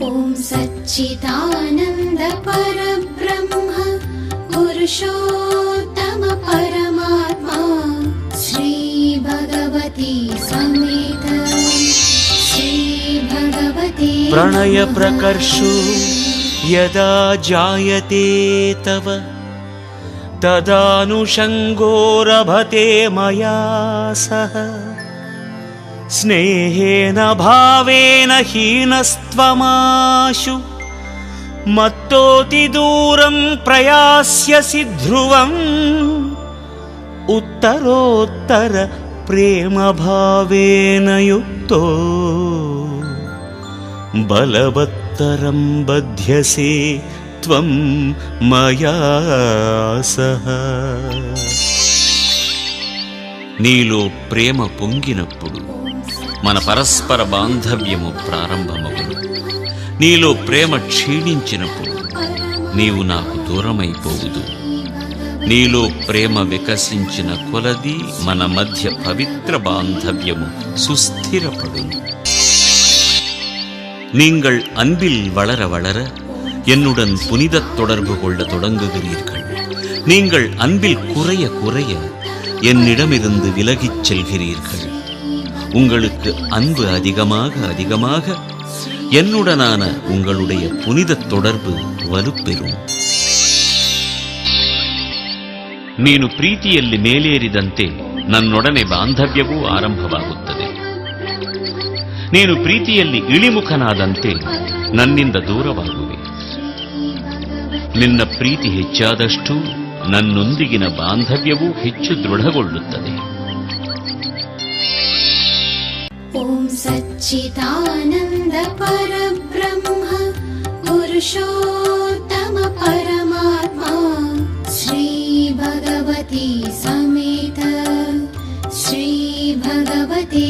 ॐ सच्चिदानन्द परब्रह्म पुरुषोत्तम परमात्मा श्री भगवती समेत श्री भगवती प्रणय प्रकर्षो यदा जायते तव तदानुषङ्गोरभते मया सह स्नेहेन भावेन हीनस्त्वमाशु मत्तोऽतिदूरं प्रयास्यसि ध्रुवम् उत्तरोत्तर प्रेमभावेन युक्तो बलवत्तरं बध्यसे त्वं मया सह। నీలో ప్రేమ పొంగినప్పుడు మన పరస్పర బాంధవ్యము ప్రారంభమవును. నీలో ప్రేమ క్షీణించినప్పుడు నీవు నాకు దూరమైపోవుదు. నీలో ప్రేమ వికసించిన కొలది మన మధ్య పవిత్ర బాంధవ్యము సుస్థిరపడును. நீங்கள் அன்பில் வளர வளர என்னுடன் புனிதத் தொடர்பு கொள்ள தொடங்குகிறீர்கள். நீங்கள் அன்பில் குறைய குறைய என்னிடமிருந்து விலகிச் செல்கிறீர்கள். உங்களுக்கு அன்பு அதிகமாக அதிகமாக என்னுடனான உங்களுடைய புனிதத் தொடர்பு ವಲುಪೆರುಂ. ನೀನು ಪ್ರೀತಿಯಲ್ಲಿ ಮೇಲೇರಿದಂತೆ ನನ್ನೊಡನೆ ಬಾಂಧವ್ಯವೂ ಆರಂಭವಾಗುತ್ತದೆ. ನೀನು ಪ್ರೀತಿಯಲ್ಲಿ ಇಳಿಮುಖನಾದಂತೆ ನನ್ನಿಂದ ದೂರವಾಗುವೆ. ನಿನ್ನ ಪ್ರೀತಿ ಹೆಚ್ಚಾದಷ್ಟು ನನ್ನೊಂದಿಗಿನ ಬಾಂಧವ್ಯವೂ ಹೆಚ್ಚು ದೃಢಗೊಳ್ಳುತ್ತದೆ. ॐ सच्चिदानन्द परब्रह्म पुरुषोत्तम परमात्मा श्री भगवती समेत श्री भगवते